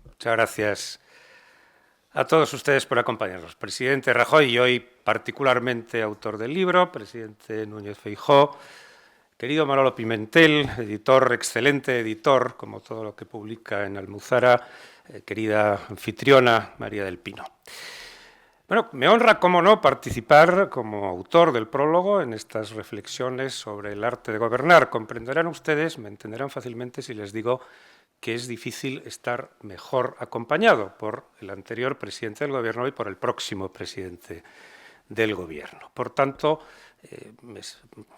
Muchas gracias a todos ustedes por acompañarnos. Presidente Rajoy y hoy particularmente autor del libro, presidente Núñez Feijóo, querido Manolo Pimentel, editor, excelente editor, como todo lo que publica en Almuzara, querida anfitriona María del Pino. Bueno, me honra, cómo no, participar como autor del prólogo en estas reflexiones sobre el arte de gobernar. Comprenderán ustedes, me entenderán fácilmente si les digo que es difícil estar mejor acompañado por el anterior presidente del Gobierno y por el próximo presidente del Gobierno. Por tanto, me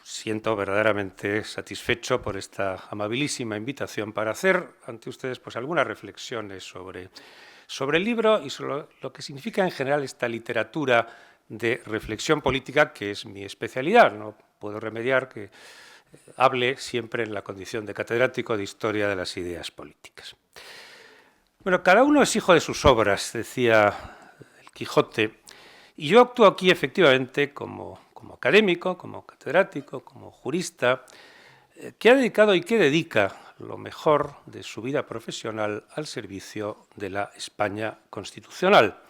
siento verdaderamente satisfecho por esta amabilísima invitación para hacer ante ustedes pues, algunas reflexiones sobre el libro y sobre lo que significa en general esta literatura de reflexión política, que es mi especialidad. No puedo remediar que hable siempre en la condición de catedrático de Historia de las Ideas Políticas. Bueno, cada uno es hijo de sus obras, decía el Quijote, y yo actúo aquí efectivamente como académico, como catedrático, como jurista, que ha dedicado y que dedica lo mejor de su vida profesional al servicio de la España constitucional.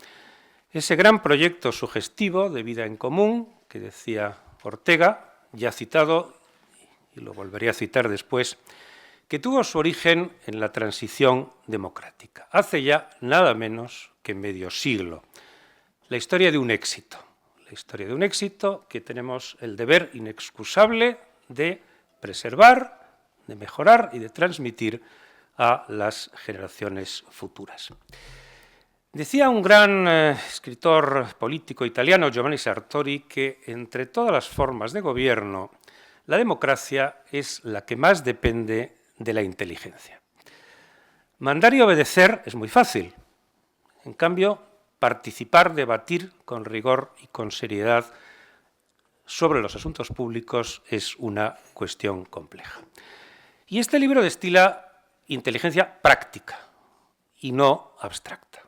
Ese gran proyecto sugestivo de vida en común, que decía Ortega, ya citado, y lo volveré a citar después, que tuvo su origen en la transición democrática, hace ya nada menos que medio siglo. La historia de un éxito que tenemos el deber inexcusable de preservar, de mejorar y de transmitir a las generaciones futuras. Decía un gran escritor político italiano, Giovanni Sartori, que entre todas las formas de gobierno, la democracia es la que más depende de la inteligencia. Mandar y obedecer es muy fácil. En cambio, participar, debatir con rigor y con seriedad sobre los asuntos públicos es una cuestión compleja. Y este libro destila inteligencia práctica y no abstracta.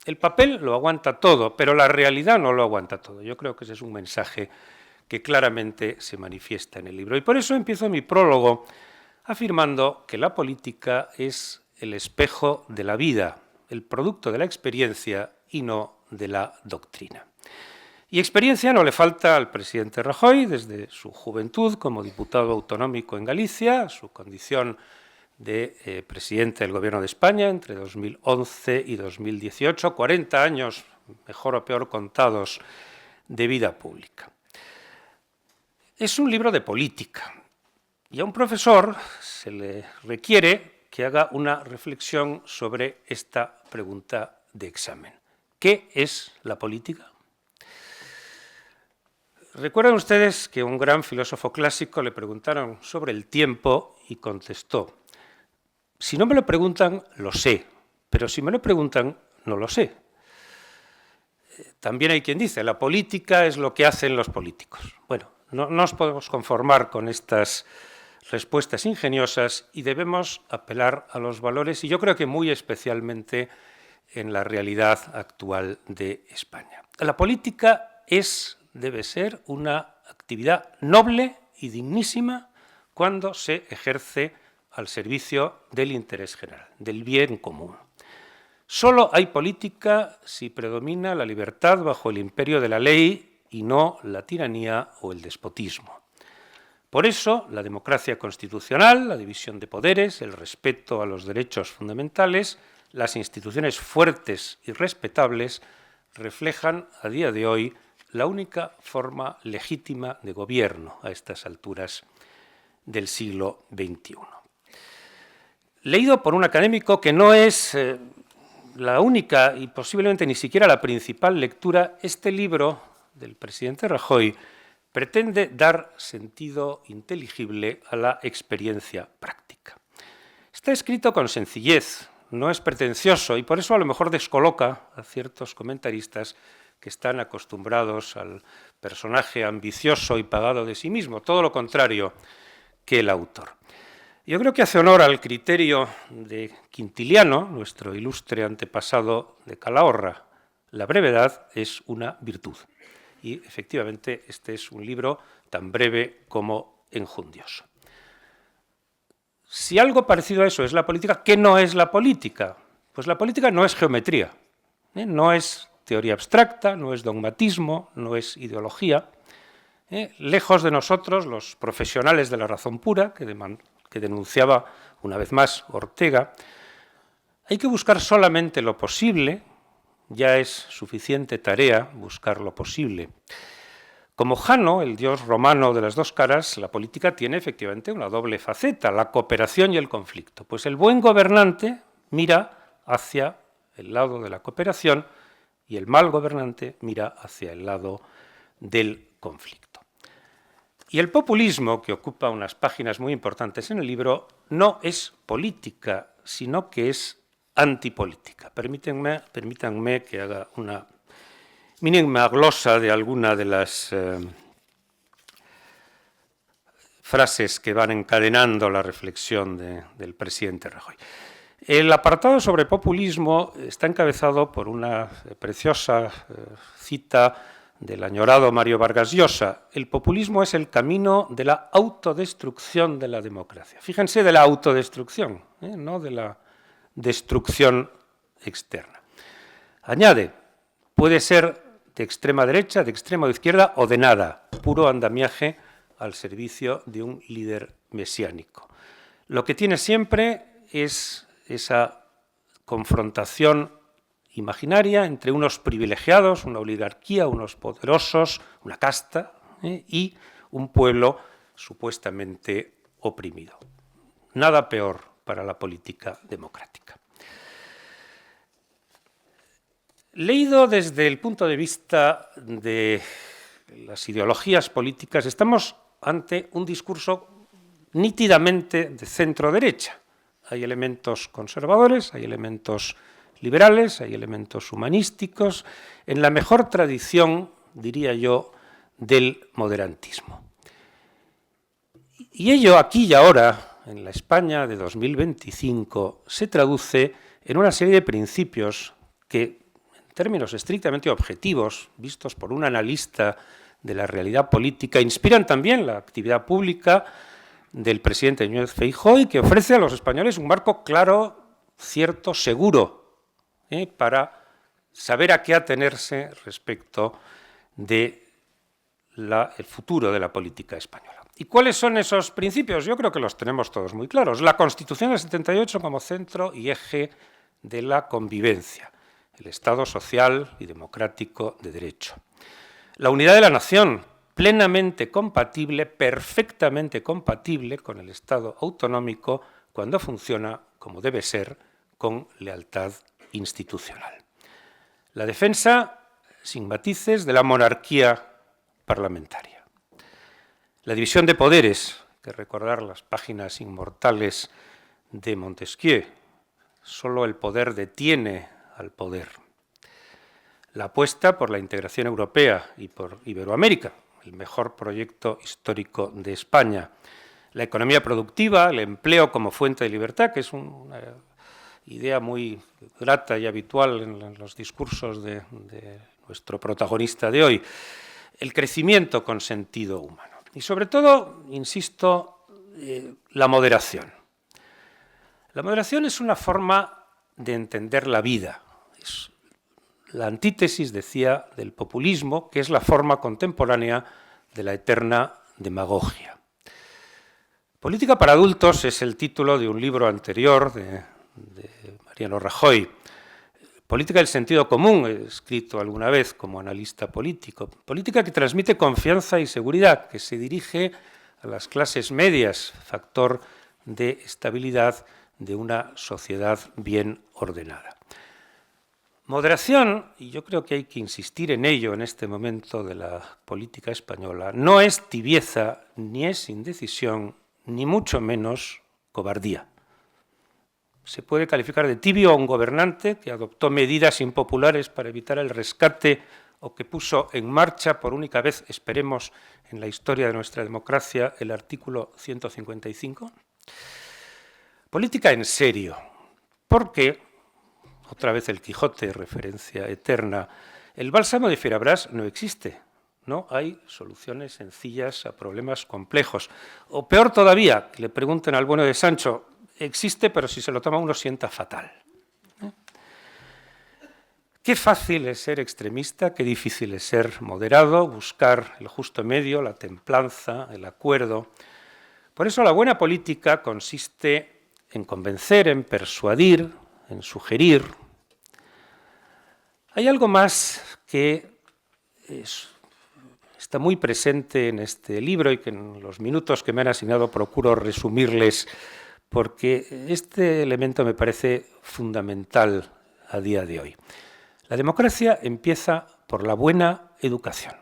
El papel lo aguanta todo, pero la realidad no lo aguanta todo. Yo creo que ese es un mensaje que claramente se manifiesta en el libro. Y por eso empiezo mi prólogo afirmando que la política es el espejo de la vida, el producto de la experiencia y no de la doctrina. Y experiencia no le falta al presidente Rajoy desde su juventud como diputado autonómico en Galicia, su condición de presidente del Gobierno de España entre 2011 y 2018, 40 años, mejor o peor contados, de vida pública. Es un libro de política y a un profesor se le requiere que haga una reflexión sobre esta pregunta de examen. ¿Qué es la política? Recuerdan ustedes que un gran filósofo clásico le preguntaron sobre el tiempo y contestó: si no me lo preguntan, lo sé, pero si me lo preguntan, no lo sé. También hay quien dice, la política es lo que hacen los políticos. Bueno, no nos podemos conformar con estas respuestas ingeniosas y debemos apelar a los valores, y yo creo que muy especialmente en la realidad actual de España. La política debe ser una actividad noble y dignísima cuando se ejerce al servicio del interés general, del bien común. Solo hay política si predomina la libertad bajo el imperio de la ley y no la tiranía o el despotismo. Por eso, la democracia constitucional, la división de poderes, el respeto a los derechos fundamentales, las instituciones fuertes y respetables reflejan a día de hoy la única forma legítima de gobierno a estas alturas del siglo XXI. Leído por un académico que no es la única y posiblemente ni siquiera la principal lectura, este libro del presidente Rajoy pretende dar sentido inteligible a la experiencia práctica. Está escrito con sencillez, no es pretencioso y por eso a lo mejor descoloca a ciertos comentaristas que están acostumbrados al personaje ambicioso y pagado de sí mismo, todo lo contrario que el autor. Yo creo que hace honor al criterio de Quintiliano, nuestro ilustre antepasado de Calahorra. La brevedad es una virtud. Y efectivamente este es un libro tan breve como enjundioso. Si algo parecido a eso es la política, ¿qué no es la política? Pues la política no es geometría, no es teoría abstracta, no es dogmatismo, no es ideología. Lejos de nosotros, los profesionales de la razón pura, que denunciaba una vez más Ortega, hay que buscar solamente lo posible, ya es suficiente tarea buscar lo posible. Como Jano, el dios romano de las dos caras, la política tiene efectivamente una doble faceta, la cooperación y el conflicto. Pues el buen gobernante mira hacia el lado de la cooperación y el mal gobernante mira hacia el lado del conflicto. Y el populismo, que ocupa unas páginas muy importantes en el libro, no es política, sino que es antipolítica. Permítanme que haga una mínima glosa de alguna de las frases que van encadenando la reflexión del presidente Rajoy. El apartado sobre populismo está encabezado por una preciosa cita del añorado Mario Vargas Llosa. El populismo es el camino de la autodestrucción de la democracia. Fíjense, de la autodestrucción, no de la destrucción externa. Añade, puede ser de extrema derecha, de extrema izquierda o de nada, puro andamiaje al servicio de un líder mesiánico. Lo que tiene siempre es esa confrontación imaginaria entre unos privilegiados, una oligarquía, unos poderosos, una casta, y un pueblo supuestamente oprimido. Nada peor para la política democrática. Leído desde el punto de vista de las ideologías políticas, estamos ante un discurso nítidamente de centro-derecha. Hay elementos conservadores, hay elementos liberales, hay elementos humanísticos, en la mejor tradición, diría yo, del moderantismo. Y ello aquí y ahora, en la España de 2025, se traduce en una serie de principios que, en términos estrictamente objetivos, vistos por un analista de la realidad política, inspiran también la actividad pública del presidente Núñez Feijóo y que ofrece a los españoles un marco claro, cierto, seguro, para saber a qué atenerse respecto del futuro de la política española. ¿Y cuáles son esos principios? Yo creo que los tenemos todos muy claros. La Constitución del 78 como centro y eje de la convivencia, el Estado social y democrático de derecho. La unidad de la nación, plenamente compatible, perfectamente compatible con el Estado autonómico cuando funciona, como debe ser, con lealtad institucional. La defensa, sin matices, de la monarquía parlamentaria. La división de poderes, que recordar las páginas inmortales de Montesquieu, solo el poder detiene al poder. La apuesta por la integración europea y por Iberoamérica, el mejor proyecto histórico de España. La economía productiva, el empleo como fuente de libertad, que es una idea muy grata y habitual en los discursos de nuestro protagonista de hoy. El crecimiento con sentido humano. Y sobre todo, insisto, la moderación. La moderación es una forma de entender la vida. Es la antítesis, decía, del populismo, que es la forma contemporánea de la eterna demagogia. Política para adultos es el título de un libro anterior de Mariano Rajoy. Política del sentido común, he escrito alguna vez como analista político. Política que transmite confianza y seguridad, que se dirige a las clases medias, factor de estabilidad de una sociedad bien ordenada. Moderación, y yo creo que hay que insistir en ello en este momento de la política española, no es tibieza, ni es indecisión, ni mucho menos cobardía. Se puede calificar de tibio a un gobernante que adoptó medidas impopulares para evitar el rescate o que puso en marcha por única vez, esperemos, en la historia de nuestra democracia, el artículo 155. Política en serio, porque, otra vez el Quijote, referencia eterna, el bálsamo de Fierabras no existe. No hay soluciones sencillas a problemas complejos. O peor todavía, que le pregunten al bueno de Sancho, existe, pero si se lo toma uno sienta fatal. Qué fácil es ser extremista, qué difícil es ser moderado, buscar el justo medio, la templanza, el acuerdo. Por eso la buena política consiste en convencer, en persuadir, en sugerir. Hay algo más que está muy presente en este libro y que en los minutos que me han asignado procuro resumirles, porque este elemento me parece fundamental a día de hoy. La democracia empieza por la buena educación.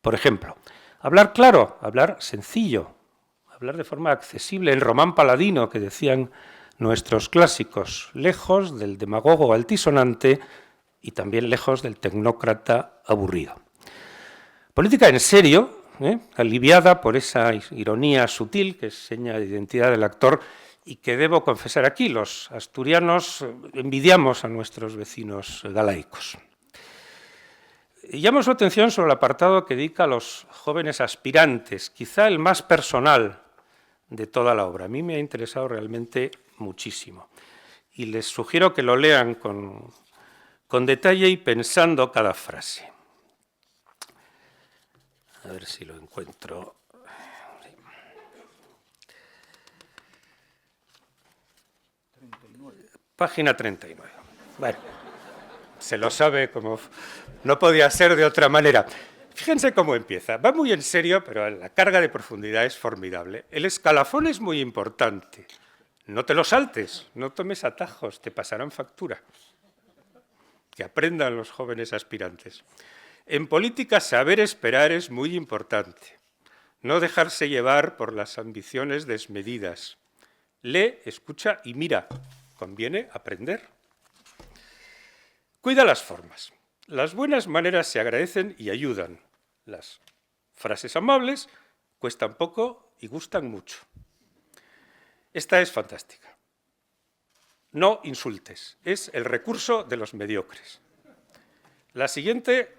Por ejemplo, hablar claro, hablar sencillo, hablar de forma accesible, el román paladino que decían nuestros clásicos, lejos del demagogo altisonante y también lejos del tecnócrata aburrido. Política en serio, aliviada por esa ironía sutil que es seña de identidad del actor y que debo confesar aquí, los asturianos envidiamos a nuestros vecinos galaicos. Llamo su atención sobre el apartado que dedica a los jóvenes aspirantes, quizá el más personal de toda la obra. A mí me ha interesado realmente muchísimo y les sugiero que lo lean con detalle y pensando cada frase. A ver si lo encuentro. Página 39. Bueno, se lo sabe como no podía ser de otra manera. Fíjense cómo empieza. Va muy en serio, pero la carga de profundidad es formidable. El escalafón es muy importante. No te lo saltes, no tomes atajos, te pasarán factura. Que aprendan los jóvenes aspirantes. En política, saber esperar es muy importante. No dejarse llevar por las ambiciones desmedidas. Lee, escucha y mira. Conviene aprender. Cuida las formas. Las buenas maneras se agradecen y ayudan. Las frases amables cuestan poco y gustan mucho. Esta es fantástica. No insultes. Es el recurso de los mediocres. La siguiente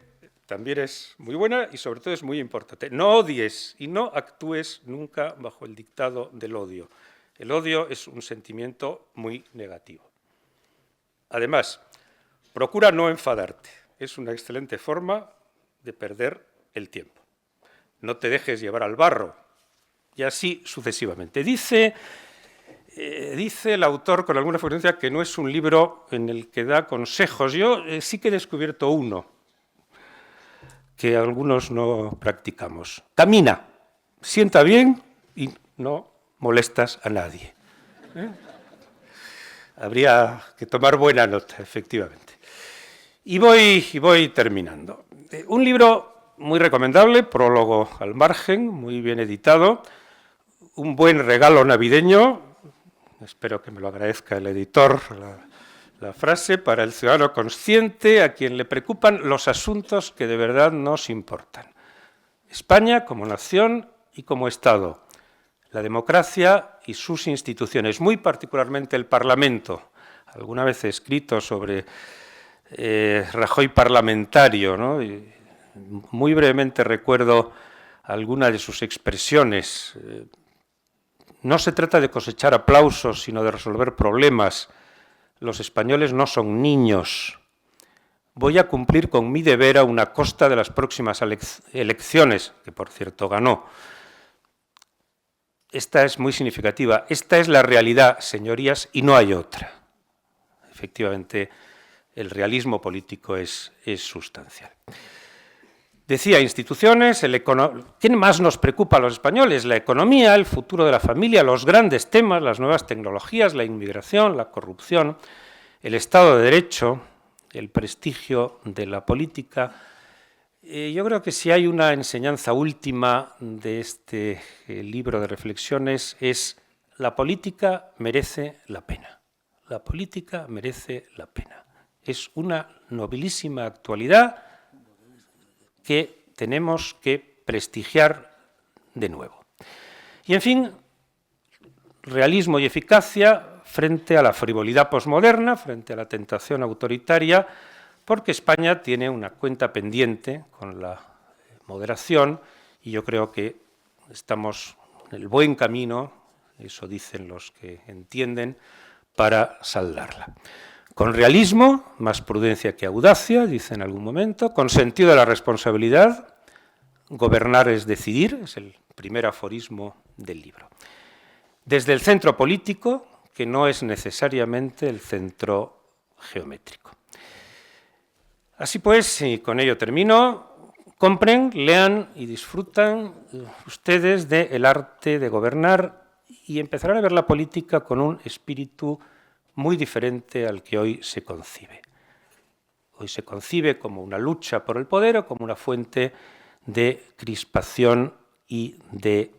también es muy buena y sobre todo es muy importante. No odies y no actúes nunca bajo el dictado del odio. El odio es un sentimiento muy negativo. Además, procura no enfadarte. Es una excelente forma de perder el tiempo. No te dejes llevar al barro y así sucesivamente. Dice el autor con alguna frecuencia que no es un libro en el que da consejos. Yo sí que he descubierto uno que algunos no practicamos. Camina, sienta bien y no molestas a nadie. Habría que tomar buena nota, efectivamente. Y voy terminando. Un libro muy recomendable, prólogo al margen, muy bien editado, un buen regalo navideño, espero que me lo agradezca el editor, la frase, para el ciudadano consciente a quien le preocupan los asuntos que de verdad nos importan. España como nación y como Estado, la democracia y sus instituciones, muy particularmente el Parlamento. Alguna vez he escrito sobre Rajoy parlamentario, ¿no? Y muy brevemente recuerdo alguna de sus expresiones. No se trata de cosechar aplausos, sino de resolver problemas. Los españoles no son niños. Voy a cumplir con mi deber a una costa de las próximas elecciones, que por cierto ganó. Esta es muy significativa. Esta es la realidad, señorías, y no hay otra. Efectivamente, el realismo político es sustancial. Decía, instituciones, ¿quién más nos preocupa a los españoles? La economía, el futuro de la familia, los grandes temas, las nuevas tecnologías, la inmigración, la corrupción, el Estado de Derecho, el prestigio de la política. Yo creo que si hay una enseñanza última de este libro de reflexiones es la política merece la pena. La política merece la pena. Es una nobilísima actualidad que tenemos que prestigiar de nuevo. Y en fin, realismo y eficacia frente a la frivolidad posmoderna, frente a la tentación autoritaria, porque España tiene una cuenta pendiente con la moderación y yo creo que estamos en el buen camino, eso dicen los que entienden, para saldarla. Con realismo, más prudencia que audacia, dice en algún momento, con sentido de la responsabilidad, gobernar es decidir, es el primer aforismo del libro. Desde el centro político, que no es necesariamente el centro geométrico. Así pues, y con ello termino, compren, lean y disfrutan ustedes del arte de gobernar y empezarán a ver la política con un espíritu muy diferente al que hoy se concibe. Hoy se concibe como una lucha por el poder o como una fuente de crispación y de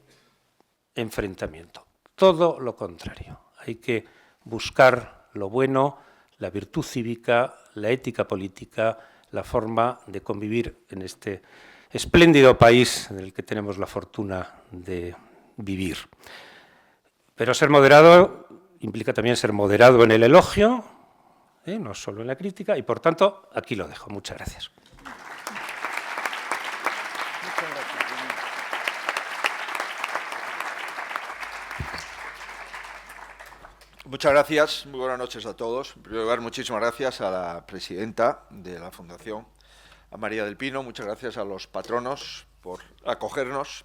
enfrentamiento. Todo lo contrario. Hay que buscar lo bueno, la virtud cívica, la ética política, la forma de convivir en este espléndido país en el que tenemos la fortuna de vivir. Pero ser moderado implica también ser moderado en el elogio, no solo en la crítica, y por tanto, aquí lo dejo. Muchas gracias. Muchas gracias, muy buenas noches a todos. En primer lugar, muchísimas gracias a la presidenta de la Fundación, a María del Pino, muchas gracias a los patronos por acogernos.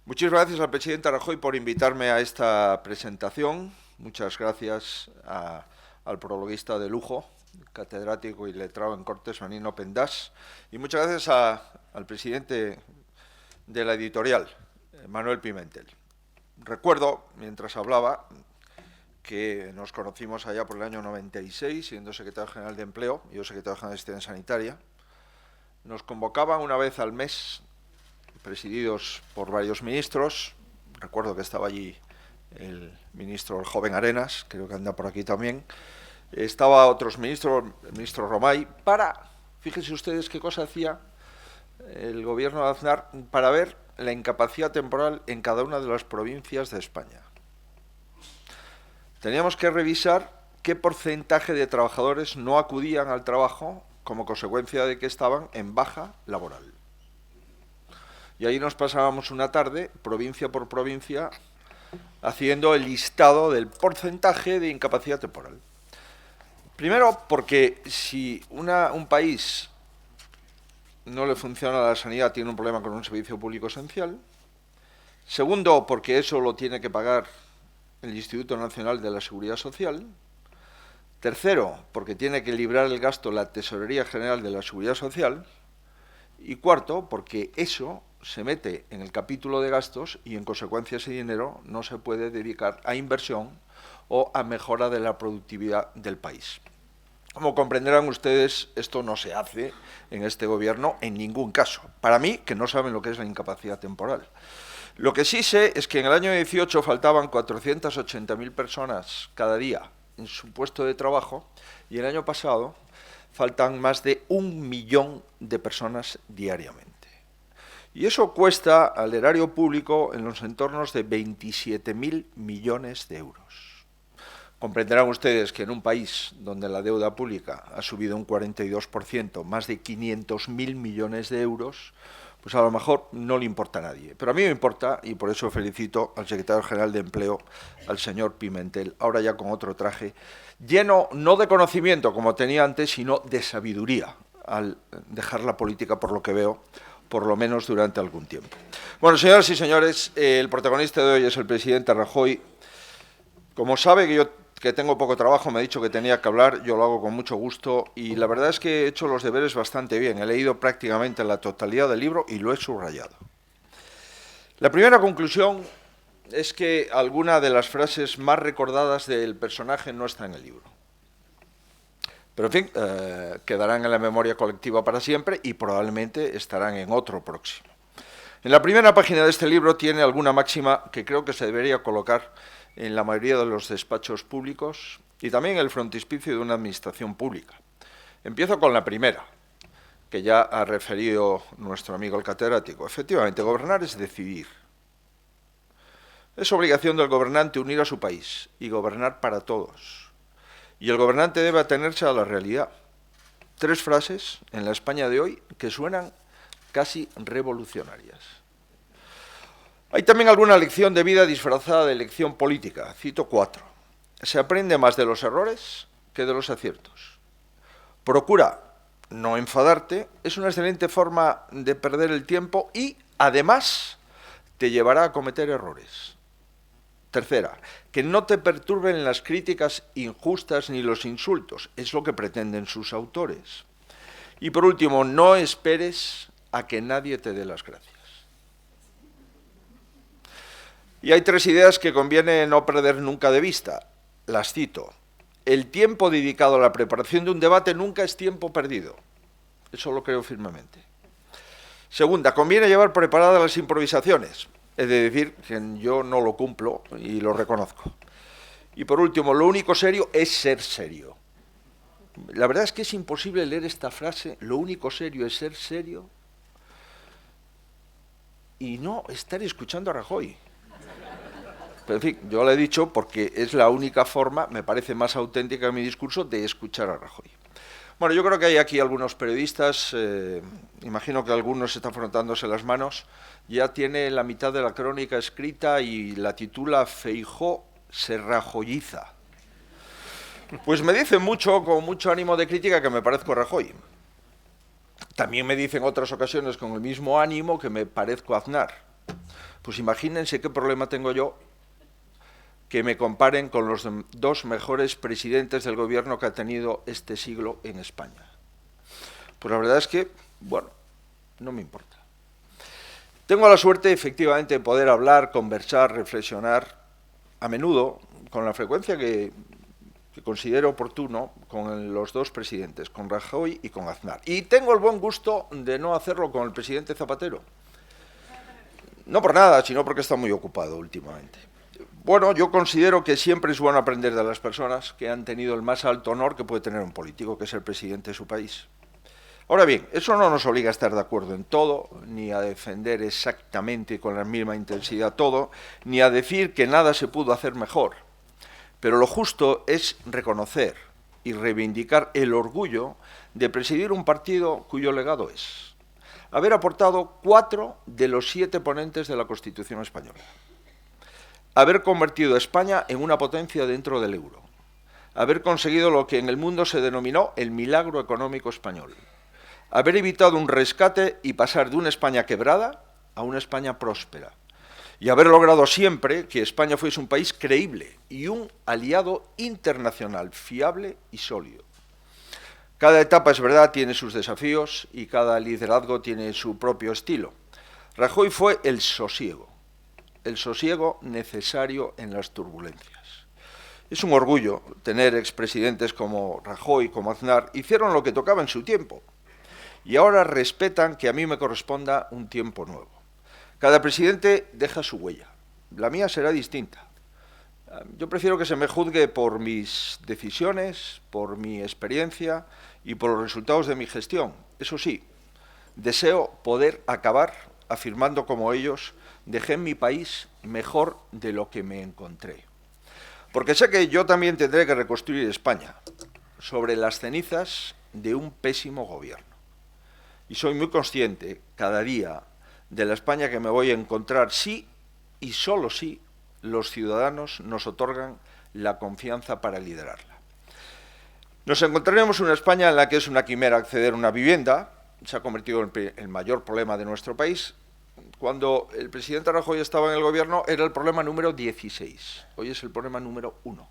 Muchísimas gracias al presidente Rajoy por invitarme a esta presentación. Muchas gracias al prologuista de lujo, catedrático y letrado en Cortes, Manino Pendás. Y muchas gracias al presidente de la editorial, Manuel Pimentel. Recuerdo, mientras hablaba, que nos conocimos allá por el año 96, siendo secretario general de Empleo, yo secretario general de Asistencia Sanitaria. Nos convocaban una vez al mes, presididos por varios ministros. Recuerdo que estaba allí el ministro, el joven Arenas, creo que anda por aquí también. Estaba otros ministros, el ministro Romay, fíjense ustedes qué cosa hacía el gobierno de Aznar, para ver la incapacidad temporal en cada una de las provincias de España. Teníamos que revisar qué porcentaje de trabajadores no acudían al trabajo como consecuencia de que estaban en baja laboral. Y ahí nos pasábamos una tarde, provincia por provincia, haciendo el listado del porcentaje de incapacidad temporal. Primero, porque si un país no le funciona la sanidad, tiene un problema con un servicio público esencial. Segundo, porque eso lo tiene que pagar el Instituto Nacional de la Seguridad Social. Tercero, porque tiene que librar el gasto la Tesorería General de la Seguridad Social. Y cuarto, porque eso se mete en el capítulo de gastos y en consecuencia ese dinero no se puede dedicar a inversión o a mejora de la productividad del país. Como comprenderán ustedes, esto no se hace en este gobierno en ningún caso. Para mí, que no saben lo que es la incapacidad temporal. Lo que sí sé es que en el año 18 faltaban 480.000 personas cada día en su puesto de trabajo y el año pasado faltan más de 1 millón de personas diariamente. Y eso cuesta al erario público en los entornos de 27.000 millones de euros. Comprenderán ustedes que en un país donde la deuda pública ha subido un 42%, más de 500.000 millones de euros, pues a lo mejor no le importa a nadie. Pero a mí me importa y por eso felicito al secretario general de Empleo, al señor Pimentel, ahora ya con otro traje, lleno no de conocimiento como tenía antes, sino de sabiduría, al dejar la política, por lo que veo, por lo menos durante algún tiempo. Bueno, señoras y señores, el protagonista de hoy es el presidente Rajoy. Como sabe que tengo poco trabajo, me ha dicho que tenía que hablar, yo lo hago con mucho gusto y la verdad es que he hecho los deberes bastante bien. He leído prácticamente la totalidad del libro y lo he subrayado. La primera conclusión es que alguna de las frases más recordadas del personaje no está en el libro. Pero en fin, quedarán en la memoria colectiva para siempre y probablemente estarán en otro próximo. En la primera página de este libro tiene alguna máxima que creo que se debería colocar en la mayoría de los despachos públicos y también en el frontispicio de una administración pública. Empiezo con la primera, que ya ha referido nuestro amigo el catedrático. Efectivamente, gobernar es decidir. Es obligación del gobernante unir a su país y gobernar para todos. Y el gobernante debe atenerse a la realidad. 3 frases en la España de hoy que suenan casi revolucionarias. Hay también alguna lección de vida disfrazada de lección política. Cito 4. Se aprende más de los errores que de los aciertos. Procura no enfadarte, es una excelente forma de perder el tiempo y, además, te llevará a cometer errores. 3. Que no te perturben las críticas injustas ni los insultos, es lo que pretenden sus autores. Y por último, no esperes a que nadie te dé las gracias. Y hay 3 ideas que conviene no perder nunca de vista. Las cito. El tiempo dedicado a la preparación de un debate nunca es tiempo perdido. Eso lo creo firmemente. 2. Conviene llevar preparadas las improvisaciones. Es decir, que yo no lo cumplo y lo reconozco. Y por último, lo único serio es ser serio. La verdad es que es imposible leer esta frase, lo único serio es ser serio, y no estar escuchando a Rajoy. Pero en fin, yo le he dicho porque es la única forma, me parece más auténtica mi discurso, de escuchar a Rajoy. Bueno, yo creo que hay aquí algunos periodistas, imagino que algunos están frotándose las manos, ya tiene la mitad de la crónica escrita y la titula Feijóo se rajoyiza. Pues me dicen mucho, con mucho ánimo de crítica, que me parezco a Rajoy. También me dicen otras ocasiones con el mismo ánimo que me parezco a Aznar. Pues imagínense qué problema tengo yo que me comparen con los 2 mejores presidentes del gobierno que ha tenido este siglo en España. Pues la verdad es que, bueno, no me importa. Tengo la suerte, efectivamente, de poder hablar, conversar, reflexionar, a menudo, con la frecuencia que considero oportuno, con los 2 presidentes, con Rajoy y con Aznar. Y tengo el buen gusto de no hacerlo con el presidente Zapatero. No por nada, sino porque está muy ocupado últimamente. Bueno, yo considero que siempre es bueno aprender de las personas que han tenido el más alto honor que puede tener un político, que es el presidente de su país. Ahora bien, eso no nos obliga a estar de acuerdo en todo, ni a defender exactamente con la misma intensidad todo, ni a decir que nada se pudo hacer mejor. Pero lo justo es reconocer y reivindicar el orgullo de presidir un partido cuyo legado es haber aportado 4 de los 7 ponentes de la Constitución española, haber convertido a España en una potencia dentro del euro, haber conseguido lo que en el mundo se denominó el milagro económico español, haber evitado un rescate y pasar de una España quebrada a una España próspera, y haber logrado siempre que España fuese un país creíble y un aliado internacional fiable y sólido. Cada etapa, es verdad, tiene sus desafíos y cada liderazgo tiene su propio estilo. Rajoy fue el sosiego necesario en las turbulencias. Es un orgullo tener expresidentes como Rajoy, como Aznar, hicieron lo que tocaba en su tiempo y ahora respetan que a mí me corresponda un tiempo nuevo. Cada presidente deja su huella. La mía será distinta. Yo prefiero que se me juzgue por mis decisiones, por mi experiencia y por los resultados de mi gestión. Eso sí, deseo poder acabar afirmando como ellos, dejé mi país mejor de lo que me encontré. Porque sé que yo también tendré que reconstruir España sobre las cenizas de un pésimo gobierno. Y soy muy consciente cada día de la España que me voy a encontrar si y solo si los ciudadanos nos otorgan la confianza para liderarla. Nos encontraremos una España en la que es una quimera acceder a una vivienda, se ha convertido en el mayor problema de nuestro país. Cuando el presidente Rajoy estaba en el gobierno era el problema número 16, hoy es el problema número 1.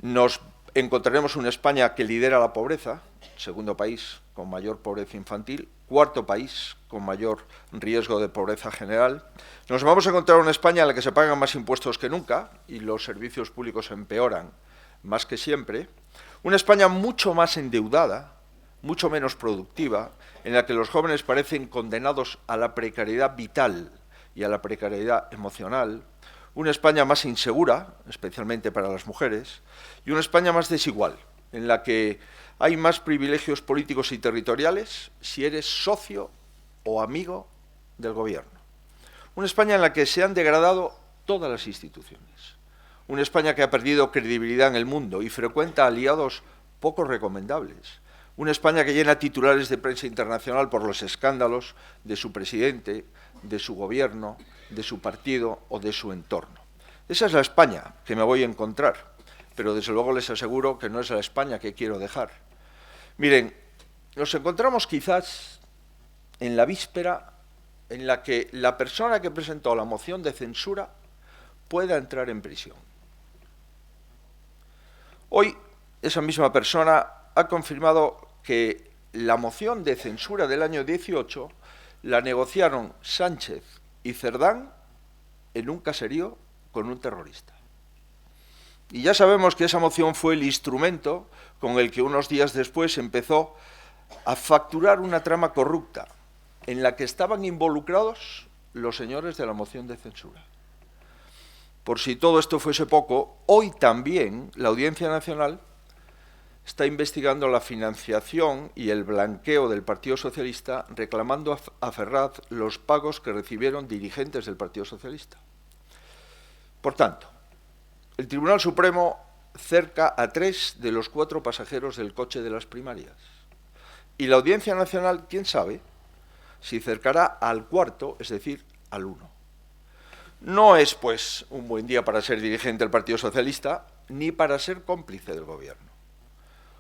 Nos encontraremos una España que lidera la pobreza, segundo país con mayor pobreza infantil, cuarto país con mayor riesgo de pobreza general. Nos vamos a encontrar una España en la que se pagan más impuestos que nunca y los servicios públicos empeoran más que siempre. Una España mucho más endeudada, mucho menos productiva, en la que los jóvenes parecen condenados a la precariedad vital y a la precariedad emocional. Una España más insegura, especialmente para las mujeres, y una España más desigual, en la que hay más privilegios políticos y territoriales si eres socio o amigo del gobierno. Una España en la que se han degradado todas las instituciones. Una España que ha perdido credibilidad en el mundo y frecuenta aliados poco recomendables. Una España que llena titulares de prensa internacional por los escándalos de su presidente, de su gobierno, de su partido o de su entorno. Esa es la España que me voy a encontrar, pero desde luego les aseguro que no es la España que quiero dejar. Miren, nos encontramos quizás en la víspera en la que la persona que presentó la moción de censura pueda entrar en prisión. Hoy, esa misma persona ha confirmado que la moción de censura del año 18 la negociaron Sánchez y Cerdán en un caserío con un terrorista. Y ya sabemos que esa moción fue el instrumento con el que unos días después empezó a facturar una trama corrupta en la que estaban involucrados los señores de la moción de censura. Por si todo esto fuese poco, hoy también la Audiencia Nacional está investigando la financiación y el blanqueo del Partido Socialista, reclamando a Ferraz los pagos que recibieron dirigentes del Partido Socialista. Por tanto, el Tribunal Supremo cerca a 3 de los 4 pasajeros del coche de las primarias. Y la Audiencia Nacional, quién sabe, si cercará al 4, es decir, al 1. No es, pues, un buen día para ser dirigente del Partido Socialista, ni para ser cómplice del gobierno.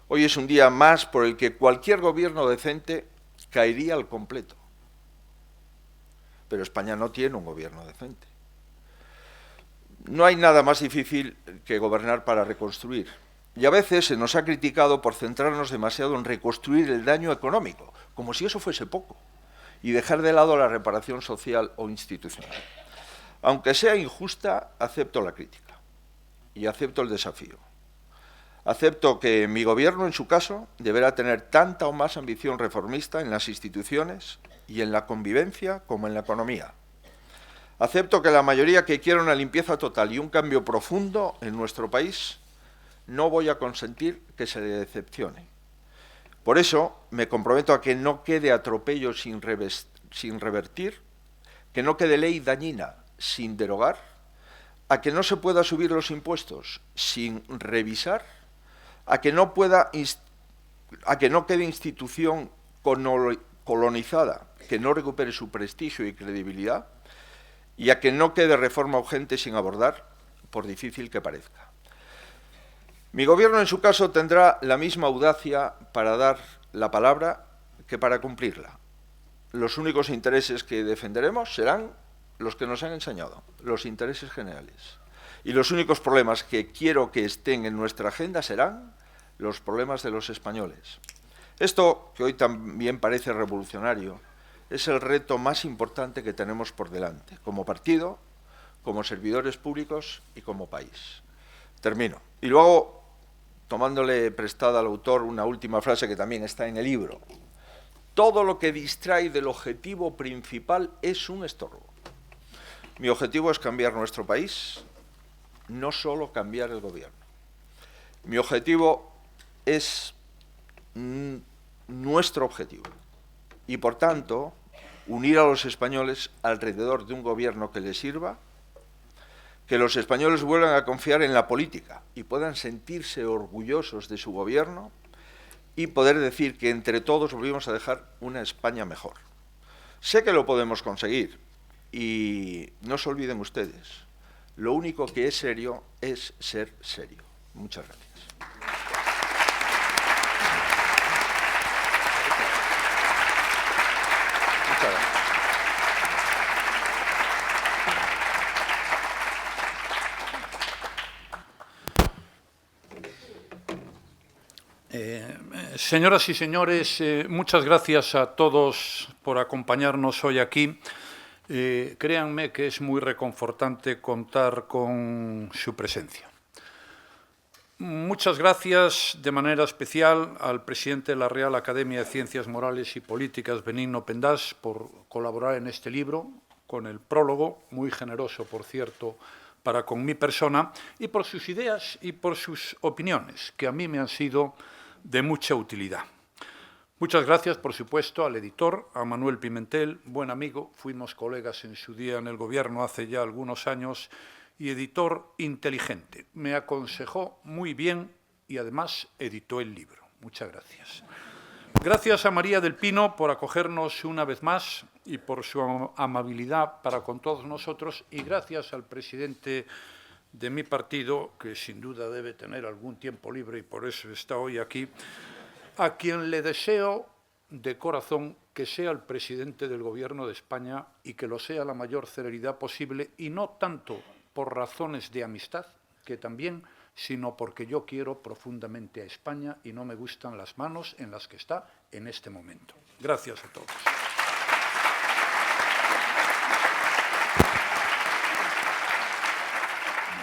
Hoy es un día más por el que cualquier gobierno decente caería al completo. Pero España no tiene un gobierno decente. No hay nada más difícil que gobernar para reconstruir. Y a veces se nos ha criticado por centrarnos demasiado en reconstruir el daño económico, como si eso fuese poco, y dejar de lado la reparación social o institucional. Aunque sea injusta, acepto la crítica y acepto el desafío. Acepto que mi gobierno, en su caso, deberá tener tanta o más ambición reformista en las instituciones y en la convivencia como en la economía. Acepto que la mayoría que quiera una limpieza total y un cambio profundo en nuestro país, no voy a consentir que se le decepcione. Por eso me comprometo a que no quede atropello sin revertir, que no quede ley dañina sin derogar, a que no se pueda subir los impuestos sin revisar, a que no quede institución colonizada que no recupere su prestigio y credibilidad, y a que no quede reforma urgente sin abordar, por difícil que parezca. Mi gobierno, en su caso, tendrá la misma audacia para dar la palabra que para cumplirla. Los únicos intereses que defenderemos serán los que nos han enseñado, los intereses generales. Y los únicos problemas que quiero que estén en nuestra agenda serán los problemas de los españoles. Esto, que hoy también parece revolucionario, es el reto más importante que tenemos por delante, como partido, como servidores públicos y como país. Termino. Y luego, tomándole prestada al autor una última frase que también está en el libro. Todo lo que distrae del objetivo principal es un estorbo. Mi objetivo es cambiar nuestro país, no solo cambiar el gobierno. Mi objetivo es nuestro objetivo. Y por tanto, unir a los españoles alrededor de un gobierno que les sirva, que los españoles vuelvan a confiar en la política y puedan sentirse orgullosos de su gobierno y poder decir que entre todos volvimos a dejar una España mejor. Sé que lo podemos conseguir y no se olviden ustedes, lo único que es serio es ser serio. Muchas gracias. Señoras y señores, muchas gracias a todos por acompañarnos hoy aquí. Créanme que es muy reconfortante contar con su presencia. Muchas gracias de manera especial al presidente de la Real Academia de Ciencias Morales y Políticas, Benigno Pendás, por colaborar en este libro, con el prólogo, muy generoso, por cierto, para con mi persona, y por sus ideas y por sus opiniones, que a mí me han sido de mucha utilidad. Muchas gracias, por supuesto, al editor, a Manuel Pimentel, buen amigo, fuimos colegas en su día en el gobierno hace ya algunos años, y editor inteligente. Me aconsejó muy bien y además editó el libro. Muchas gracias. Gracias a María del Pino por acogernos una vez más y por su amabilidad para con todos nosotros, y gracias al presidente de mi partido, que sin duda debe tener algún tiempo libre y por eso está hoy aquí, a quien le deseo de corazón que sea el presidente del Gobierno de España y que lo sea a la mayor celeridad posible, y no tanto por razones de amistad, que también, sino porque yo quiero profundamente a España y no me gustan las manos en las que está en este momento. Gracias a todos.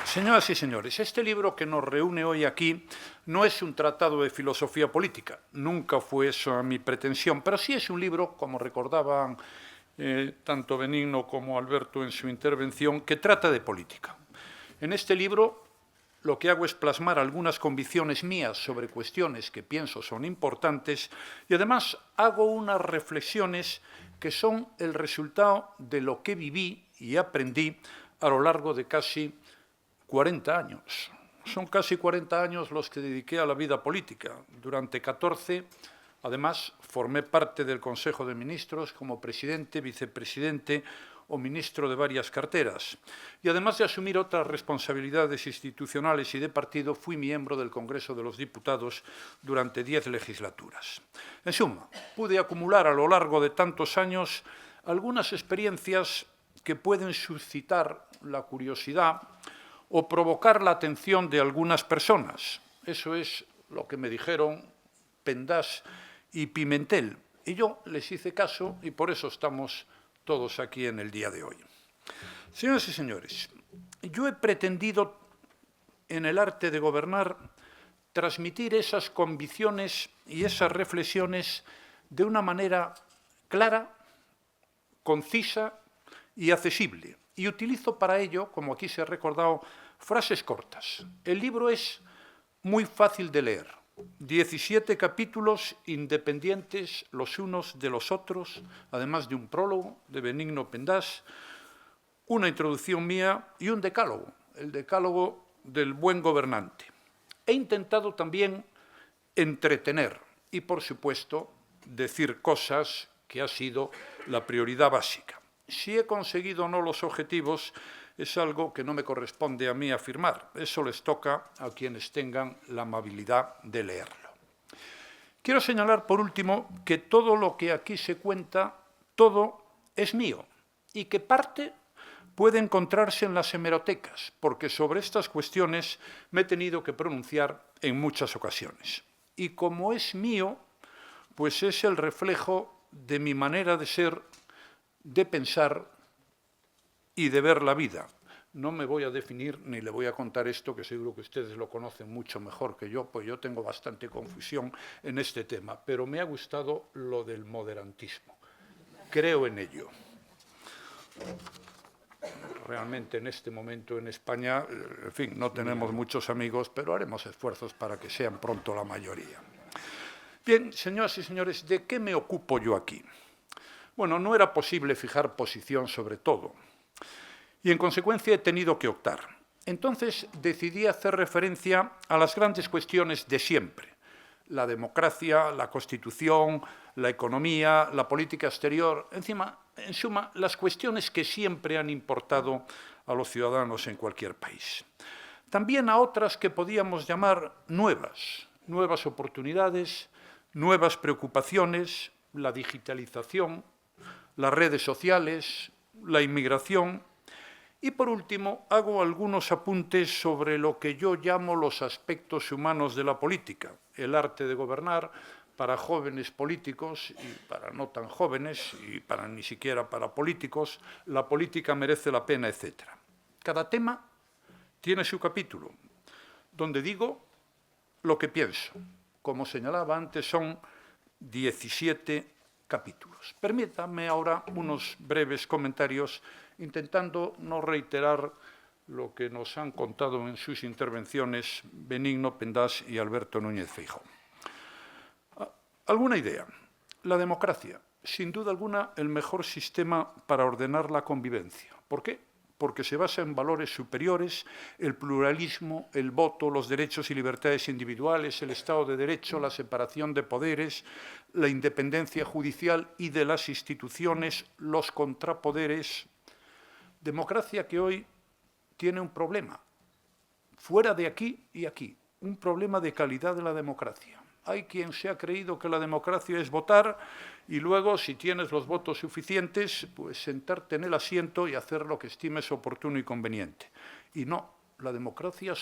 Señoras y señores, este libro que nos reúne hoy aquí no es un tratado de filosofía política, nunca fue eso mi pretensión, pero sí es un libro, como recordaban tanto Benigno como Alberto en su intervención, que trata de política. En este libro lo que hago es plasmar algunas convicciones mías sobre cuestiones que pienso son importantes, y además hago unas reflexiones que son el resultado de lo que viví y aprendí a lo largo de casi 40 años. Son casi 40 años los que dediqué a la vida política. Durante 14, además, formé parte del Consejo de Ministros como presidente, vicepresidente o ministro de varias carteras. Y además de asumir otras responsabilidades institucionales y de partido, fui miembro del Congreso de los Diputados durante 10 legislaturas. En suma, pude acumular a lo largo de tantos años algunas experiencias que pueden suscitar la curiosidad o provocar la atención de algunas personas. Eso es lo que me dijeron Pendas y Pimentel. Y yo les hice caso y por eso estamos todos aquí en el día de hoy. Señoras y señores, yo he pretendido en el arte de gobernar transmitir esas convicciones y esas reflexiones de una manera clara, concisa y accesible. Y utilizo para ello, como aquí se ha recordado, frases cortas. El libro es muy fácil de leer. 17 capítulos independientes los unos de los otros, además de un prólogo de Benigno Pendas, una introducción mía y un decálogo, el decálogo del buen gobernante. He intentado también entretener y, por supuesto, decir cosas que ha sido la prioridad básica. Si he conseguido o no los objetivos es algo que no me corresponde a mí afirmar. Eso les toca a quienes tengan la amabilidad de leerlo. Quiero señalar, por último, que todo lo que aquí se cuenta, todo es mío, y que parte puede encontrarse en las hemerotecas, porque sobre estas cuestiones me he tenido que pronunciar en muchas ocasiones. Y como es mío, pues es el reflejo de mi manera de ser, de pensar y de ver la vida. No me voy a definir ni le voy a contar esto, que seguro que ustedes lo conocen mucho mejor que yo, pues yo tengo bastante confusión en este tema, pero me ha gustado lo del moderantismo. Creo en ello. Realmente en este momento en España, en fin, no tenemos muchos amigos, pero haremos esfuerzos para que sean pronto la mayoría. Bien, señoras y señores, ¿de qué me ocupo yo aquí? Bueno, no era posible fijar posición sobre todo, y en consecuencia he tenido que optar. Entonces decidí hacer referencia a las grandes cuestiones de siempre: la democracia, la Constitución, la economía, la política exterior, en suma, las cuestiones que siempre han importado a los ciudadanos en cualquier país. También a otras que podíamos llamar nuevas oportunidades, nuevas preocupaciones, la digitalización, las redes sociales, la inmigración. Y por último, hago algunos apuntes sobre lo que yo llamo los aspectos humanos de la política, el arte de gobernar para jóvenes políticos y para no tan jóvenes y para ni siquiera para políticos, la política merece la pena, etc. Cada tema tiene su capítulo, donde digo lo que pienso. Como señalaba antes, son 17 capítulos. Permítanme ahora unos breves comentarios, intentando no reiterar lo que nos han contado en sus intervenciones Benigno Pendas y Alberto Núñez Feijóo. ¿Alguna idea? La democracia, sin duda alguna, el mejor sistema para ordenar la convivencia. ¿Por qué? porque se basa en valores superiores, el pluralismo, el voto, los derechos y libertades individuales, el Estado de Derecho, la separación de poderes, la independencia judicial y de las instituciones, los contrapoderes. Democracia que hoy tiene un problema, fuera de aquí y aquí, un problema de calidad de la democracia. Hay quien se ha creído que la democracia es votar y luego, si tienes los votos suficientes, pues sentarte en el asiento y hacer lo que estimes oportuno y conveniente. Y no, la democracia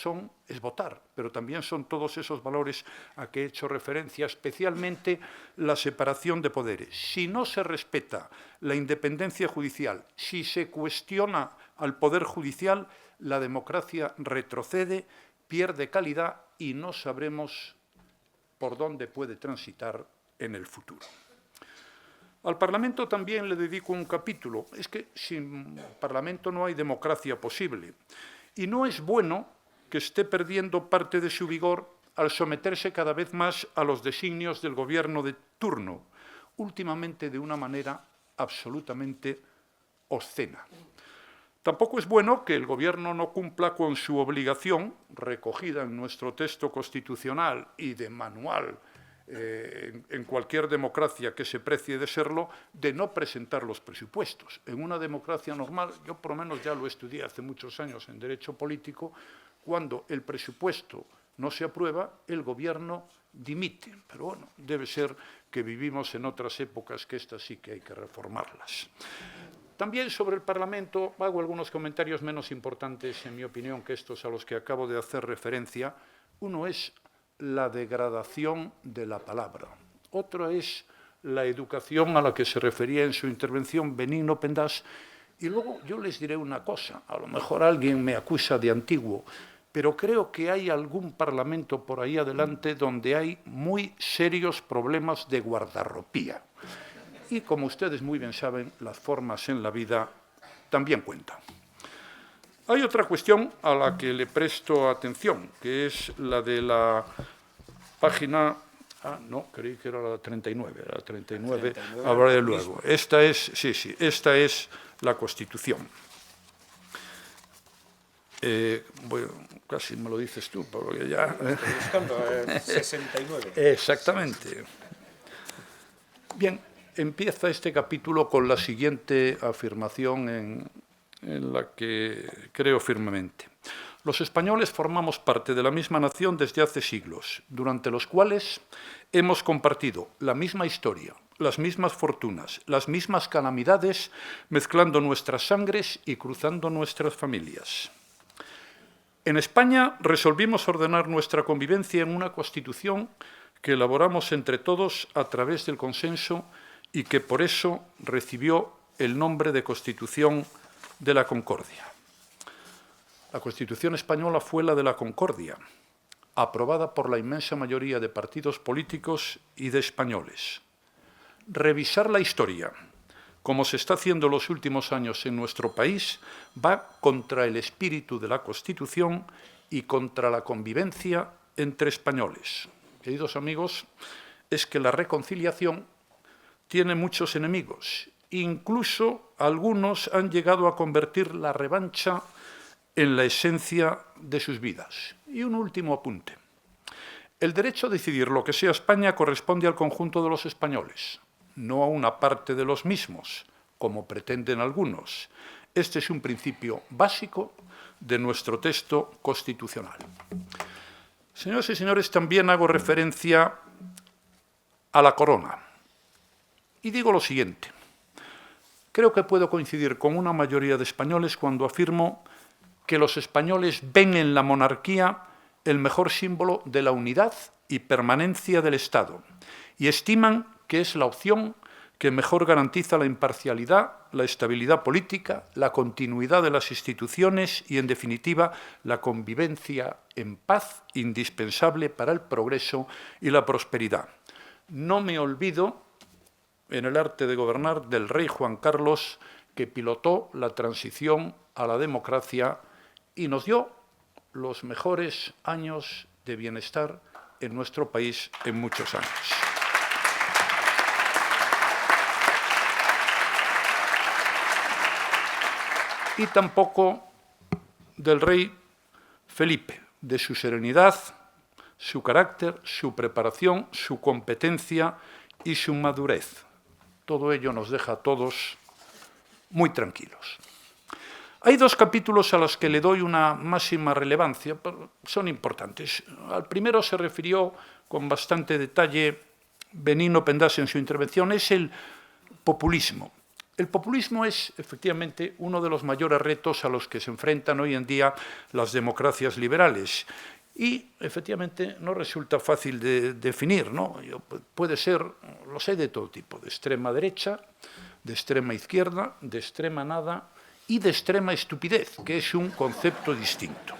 es votar, pero también son todos esos valores a que he hecho referencia, especialmente la separación de poderes. Si no se respeta la independencia judicial, si se cuestiona al Poder Judicial, la democracia retrocede, pierde calidad y no sabremos por dónde puede transitar en el futuro. Al Parlamento también le dedico un capítulo. Es que sin Parlamento no hay democracia posible. Y no es bueno que esté perdiendo parte de su vigor al someterse cada vez más a los designios del gobierno de turno, últimamente de una manera absolutamente obscena. Tampoco es bueno que el Gobierno no cumpla con su obligación, recogida en nuestro texto constitucional y de manual en cualquier democracia que se precie de serlo, de no presentar los presupuestos. En una democracia normal, yo por lo menos ya lo estudié hace muchos años en Derecho Político, cuando el presupuesto no se aprueba, el Gobierno dimite. Pero bueno, debe ser que vivimos en otras épocas que estas sí que hay que reformarlas. También sobre el Parlamento hago algunos comentarios menos importantes, en mi opinión, que estos a los que acabo de hacer referencia. Uno es la degradación de la palabra. Otro es la educación a la que se refería en su intervención Benigno Pendás. Y luego yo les diré una cosa, a lo mejor alguien me acusa de antiguo, pero creo que hay algún parlamento por ahí adelante donde hay muy serios problemas de guardarropía. Y como ustedes muy bien saben, las formas en la vida también cuentan. Hay otra cuestión a la que le presto atención, que es la de la página... Ah, no, creí que era la 39. La 39 hablaré luego. Esta es, esta es la Constitución. Bueno, casi me lo dices tú, porque ya... Estoy buscando 69. Exactamente. Bien. Empieza este capítulo con la siguiente afirmación en la que creo firmemente. Los españoles formamos parte de la misma nación desde hace siglos, durante los cuales hemos compartido la misma historia, las mismas fortunas, las mismas calamidades, mezclando nuestras sangres y cruzando nuestras familias. En España resolvimos ordenar nuestra convivencia en una Constitución que elaboramos entre todos a través del consenso y que por eso recibió el nombre de Constitución de la Concordia. La Constitución española fue la de la Concordia, aprobada por la inmensa mayoría de partidos políticos y de españoles. Revisar la historia, como se está haciendo en los últimos años en nuestro país, va contra el espíritu de la Constitución y contra la convivencia entre españoles. Queridos amigos, es que la reconciliación tiene muchos enemigos. Incluso algunos han llegado a convertir la revancha en la esencia de sus vidas. Y un último apunte. El derecho a decidir lo que sea España corresponde al conjunto de los españoles, no a una parte de los mismos, como pretenden algunos. Este es un principio básico de nuestro texto constitucional. Señoras y señores, también hago referencia a la corona. Y digo lo siguiente. Creo que puedo coincidir con una mayoría de españoles cuando afirmo que los españoles ven en la monarquía el mejor símbolo de la unidad y permanencia del Estado y estiman que es la opción que mejor garantiza la imparcialidad, la estabilidad política, la continuidad de las instituciones y, en definitiva, la convivencia en paz indispensable para el progreso y la prosperidad. No me olvido, en el arte de gobernar, del rey Juan Carlos, que pilotó la transición a la democracia y nos dio los mejores años de bienestar en nuestro país en muchos años. y tampoco del rey Felipe, de su serenidad, su carácter, su preparación, su competencia y su madurez. Todo ello nos deja a todos muy tranquilos. Hay dos capítulos a los que le doy una máxima relevancia, son importantes. Al primero se refirió con bastante detalle Benigno Pendás en su intervención, es el populismo. El populismo es, efectivamente, uno de los mayores retos a los que se enfrentan hoy en día las democracias liberales. Y, efectivamente, no resulta fácil de definir, ¿no? Puede ser, los hay de todo tipo, de extrema derecha, de extrema izquierda, de extrema nada y de extrema estupidez, que es un concepto distinto.